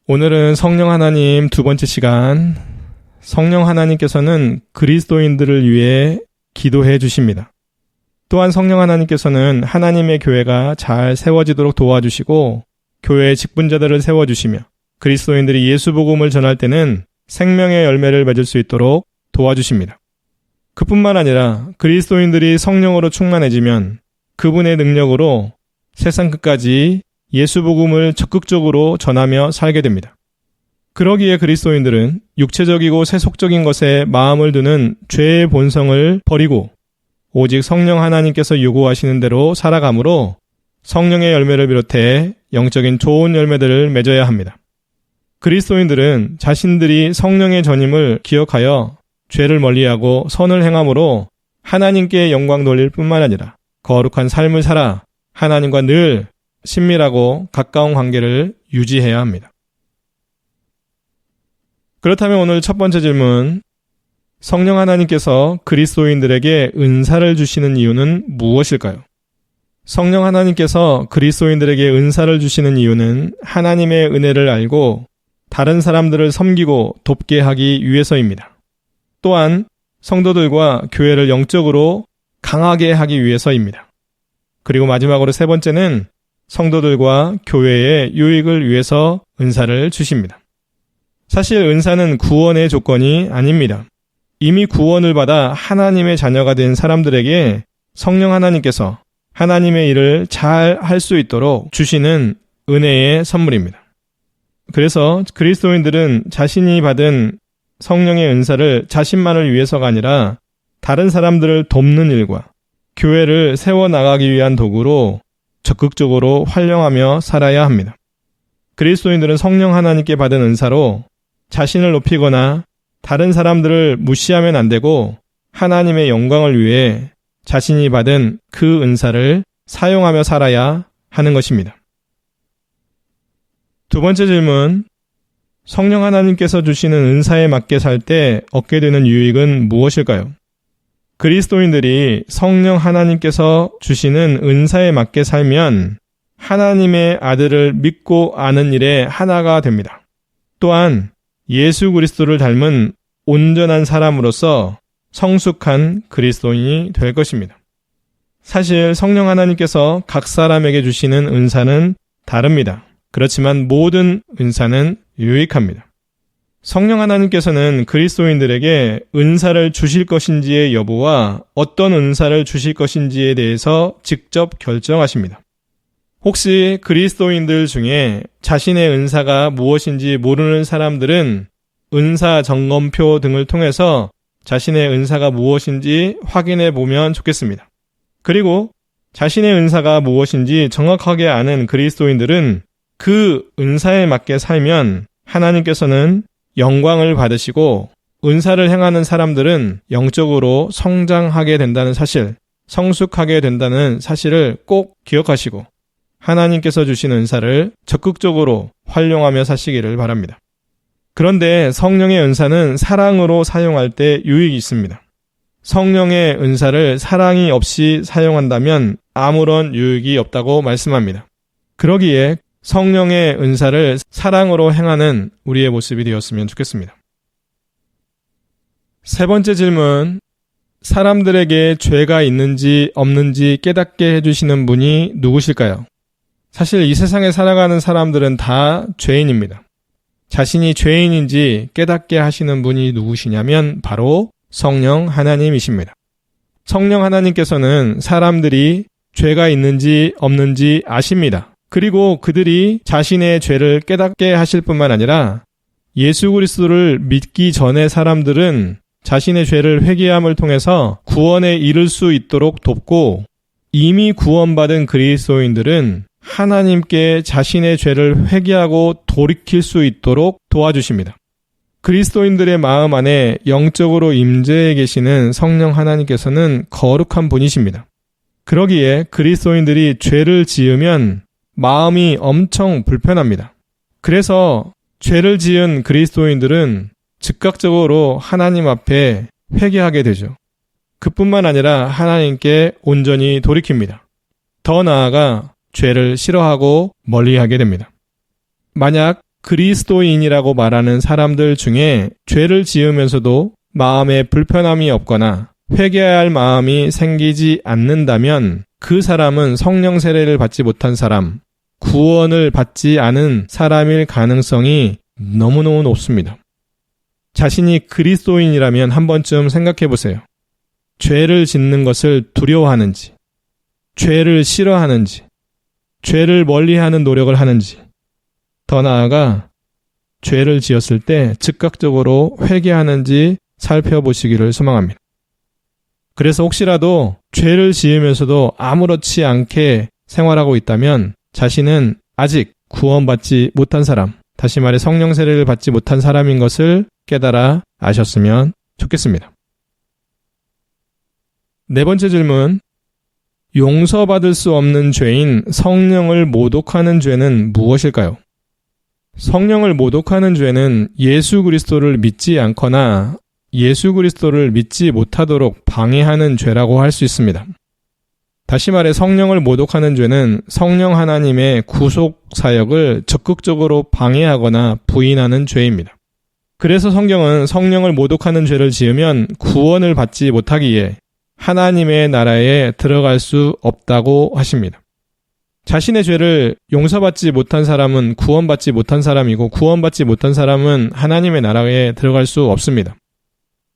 오늘은 성령 하나님 두 번째 시간, 성령 하나님께서는 그리스도인들을 위해 기도해 주십니다. 또한 성령 하나님께서는 하나님의 교회가 잘 세워지도록 도와주시고 교회의 직분자들을 세워주시며 그리스도인들이 예수 복음을 전할 때는 생명의 열매를 맺을 수 있도록 도와주십니다. 그뿐만 아니라 그리스도인들이 성령으로 충만해지면 그분의 능력으로 세상 끝까지 예수 복음을 적극적으로 전하며 살게 됩니다. 그러기에 그리스도인들은 육체적이고 세속적인 것에 마음을 두는 죄의 본성을 버리고 오직 성령 하나님께서 요구하시는 대로 살아가므로 성령의 열매를 비롯해 영적인 좋은 열매들을 맺어야 합니다. 그리스도인들은 자신들이 성령의 전임을 기억하여 죄를 멀리하고 선을 행함으로 하나님께 영광 돌릴 뿐만 아니라 거룩한 삶을 살아 하나님과 늘 친밀하고 가까운 관계를 유지해야 합니다. 그렇다면 오늘 첫 번째 질문, 성령 하나님께서 그리스도인들에게 은사를 주시는 이유는 무엇일까요? 성령 하나님께서 그리스도인들에게 은사를 주시는 이유는 하나님의 은혜를 알고 다른 사람들을 섬기고 돕게 하기 위해서입니다. 또한 성도들과 교회를 영적으로 강하게 하기 위해서입니다. 그리고 마지막으로 세 번째는 성도들과 교회의 유익을 위해서 은사를 주십니다. 사실 은사는 구원의 조건이 아닙니다. 이미 구원을 받아 하나님의 자녀가 된 사람들에게 성령 하나님께서 하나님의 일을 잘 할 수 있도록 주시는 은혜의 선물입니다. 그래서 그리스도인들은 자신이 받은 성령의 은사를 자신만을 위해서가 아니라 다른 사람들을 돕는 일과 교회를 세워나가기 위한 도구로 적극적으로 활용하며 살아야 합니다. 그리스도인들은 성령 하나님께 받은 은사로 자신을 높이거나 다른 사람들을 무시하면 안 되고 하나님의 영광을 위해 자신이 받은 그 은사를 사용하며 살아야 하는 것입니다. 두 번째 질문, 성령 하나님께서 주시는 은사에 맞게 살 때 얻게 되는 유익은 무엇일까요? 그리스도인들이 성령 하나님께서 주시는 은사에 맞게 살면 하나님의 아들을 믿고 아는 일에 하나가 됩니다. 또한 예수 그리스도를 닮은 온전한 사람으로서 성숙한 그리스도인이 될 것입니다. 사실 성령 하나님께서 각 사람에게 주시는 은사는 다릅니다. 그렇지만 모든 은사는 유익합니다. 성령 하나님께서는 그리스도인들에게 은사를 주실 것인지의 여부와 어떤 은사를 주실 것인지에 대해서 직접 결정하십니다. 혹시 그리스도인들 중에 자신의 은사가 무엇인지 모르는 사람들은 은사 점검표 등을 통해서 자신의 은사가 무엇인지 확인해 보면 좋겠습니다. 그리고 자신의 은사가 무엇인지 정확하게 아는 그리스도인들은 그 은사에 맞게 살면 하나님께서는 영광을 받으시고 은사를 행하는 사람들은 영적으로 성장하게 된다는 사실, 성숙하게 된다는 사실을 꼭 기억하시고 하나님께서 주신 은사를 적극적으로 활용하며 사시기를 바랍니다. 그런데 성령의 은사는 사랑으로 사용할 때 유익이 있습니다. 성령의 은사를 사랑이 없이 사용한다면 아무런 유익이 없다고 말씀합니다. 그러기에 성령의 은사를 사랑으로 행하는 우리의 모습이 되었으면 좋겠습니다. 세 번째 질문, 사람들에게 죄가 있는지 없는지 깨닫게 해주시는 분이 누구실까요? 사실 이 세상에 살아가는 사람들은 다 죄인입니다. 자신이 죄인인지 깨닫게 하시는 분이 누구시냐면 바로 성령 하나님이십니다. 성령 하나님께서는 사람들이 죄가 있는지 없는지 아십니다. 그리고 그들이 자신의 죄를 깨닫게 하실 뿐만 아니라 예수 그리스도를 믿기 전에 사람들은 자신의 죄를 회개함을 통해서 구원에 이를 수 있도록 돕고 이미 구원받은 그리스도인들은 하나님께 자신의 죄를 회개하고 돌이킬 수 있도록 도와주십니다. 그리스도인들의 마음 안에 영적으로 임재해 계시는 성령 하나님께서는 거룩한 분이십니다. 그러기에 그리스도인들이 죄를 지으면 마음이 엄청 불편합니다. 그래서 죄를 지은 그리스도인들은 즉각적으로 하나님 앞에 회개하게 되죠. 그뿐만 아니라 하나님께 온전히 돌이킵니다. 더 나아가 죄를 싫어하고 멀리하게 됩니다. 만약 그리스도인이라고 말하는 사람들 중에 죄를 지으면서도 마음에 불편함이 없거나 회개해야 할 마음이 생기지 않는다면 그 사람은 성령 세례를 받지 못한 사람, 구원을 받지 않은 사람일 가능성이 너무너무 높습니다. 자신이 그리스도인이라면 한 번쯤 생각해 보세요. 죄를 짓는 것을 두려워하는지, 죄를 싫어하는지, 죄를 멀리하는 노력을 하는지, 더 나아가 죄를 지었을 때 즉각적으로 회개하는지 살펴보시기를 소망합니다. 그래서 혹시라도 죄를 지으면서도 아무렇지 않게 생활하고 있다면 자신은 아직 구원받지 못한 사람, 다시 말해 성령 세례를 받지 못한 사람인 것을 깨달아 아셨으면 좋겠습니다. 네 번째 질문. 용서받을 수 없는 죄인 성령을 모독하는 죄는 무엇일까요? 성령을 모독하는 죄는 예수 그리스도를 믿지 않거나 예수 그리스도를 믿지 못하도록 방해하는 죄라고 할 수 있습니다. 다시 말해 성령을 모독하는 죄는 성령 하나님의 구속 사역을 적극적으로 방해하거나 부인하는 죄입니다. 그래서 성경은 성령을 모독하는 죄를 지으면 구원을 받지 못하기에 하나님의 나라에 들어갈 수 없다고 하십니다. 자신의 죄를 용서받지 못한 사람은 구원받지 못한 사람이고 구원받지 못한 사람은 하나님의 나라에 들어갈 수 없습니다.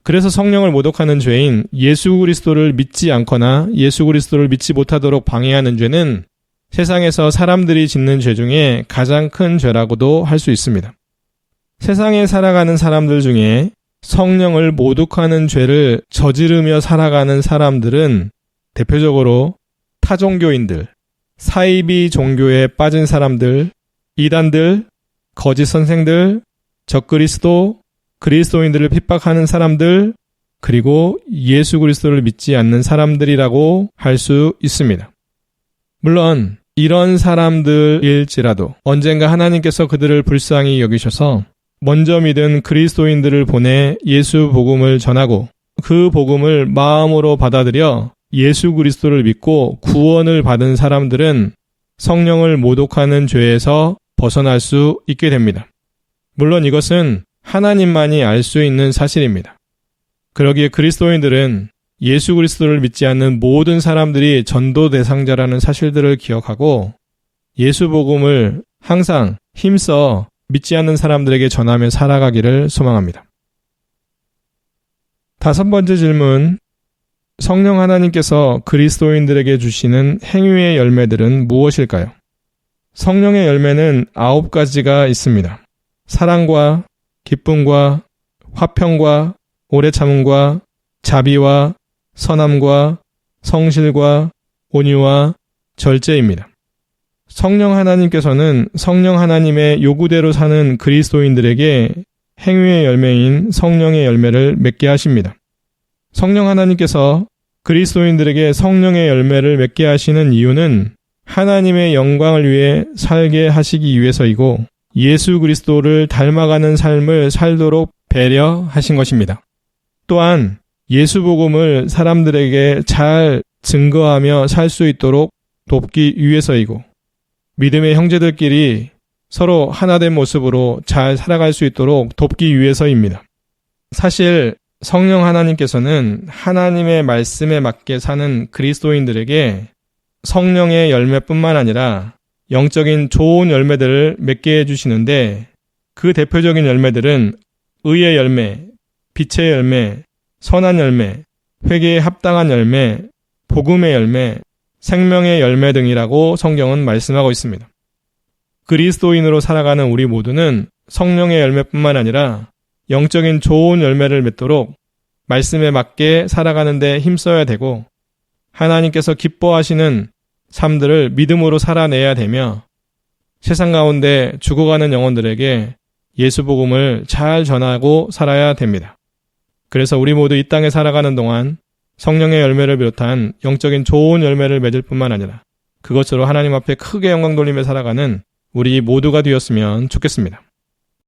그래서 성령을 모독하는 죄인 예수 그리스도를 믿지 않거나 예수 그리스도를 믿지 못하도록 방해하는 죄는 세상에서 사람들이 짓는 죄 중에 가장 큰 죄라고도 할 수 있습니다. 세상에 살아가는 사람들 중에 성령을 모독하는 죄를 저지르며 살아가는 사람들은 대표적으로 타종교인들, 사이비 종교에 빠진 사람들, 이단들, 거짓 선생들, 적그리스도, 그리스도인들을 핍박하는 사람들, 그리고 예수 그리스도를 믿지 않는 사람들이라고 할 수 있습니다. 물론 이런 사람들일지라도 언젠가 하나님께서 그들을 불쌍히 여기셔서 먼저 믿은 그리스도인들을 보내 예수 복음을 전하고 그 복음을 마음으로 받아들여 예수 그리스도를 믿고 구원을 받은 사람들은 성령을 모독하는 죄에서 벗어날 수 있게 됩니다. 물론 이것은 하나님만이 알 수 있는 사실입니다. 그러기에 그리스도인들은 예수 그리스도를 믿지 않는 모든 사람들이 전도 대상자라는 사실들을 기억하고 예수 복음을 항상 힘써 믿지 않는 사람들에게 전하며 살아가기를 소망합니다. 다섯 번째 질문. 성령 하나님께서 그리스도인들에게 주시는 행위의 열매들은 무엇일까요? 성령의 열매는 9가지가 있습니다. 사랑과 기쁨과 화평과 오래 참음과 자비와 선함과 성실과 온유와 절제입니다. 성령 하나님께서는 성령 하나님의 요구대로 사는 그리스도인들에게 행위의 열매인 성령의 열매를 맺게 하십니다. 성령 하나님께서 그리스도인들에게 성령의 열매를 맺게 하시는 이유는 하나님의 영광을 위해 살게 하시기 위해서이고 예수 그리스도를 닮아가는 삶을 살도록 배려하신 것입니다. 또한 예수 복음을 사람들에게 잘 증거하며 살 수 있도록 돕기 위해서이고 믿음의 형제들끼리 서로 하나된 모습으로 잘 살아갈 수 있도록 돕기 위해서입니다. 사실 성령 하나님께서는 하나님의 말씀에 맞게 사는 그리스도인들에게 성령의 열매뿐만 아니라 영적인 좋은 열매들을 맺게 해주시는데 그 대표적인 열매들은 의의 열매, 빛의 열매, 선한 열매, 회개에 합당한 열매, 복음의 열매, 생명의 열매 등이라고 성경은 말씀하고 있습니다. 그리스도인으로 살아가는 우리 모두는 성령의 열매뿐만 아니라 영적인 좋은 열매를 맺도록 말씀에 맞게 살아가는 데 힘써야 되고 하나님께서 기뻐하시는 삶들을 믿음으로 살아내야 되며 세상 가운데 죽어가는 영혼들에게 예수 복음을 잘 전하고 살아야 됩니다. 그래서 우리 모두 이 땅에 살아가는 동안 성령의 열매를 비롯한 영적인 좋은 열매를 맺을 뿐만 아니라 그것으로 하나님 앞에 크게 영광 돌리며 살아가는 우리 모두가 되었으면 좋겠습니다.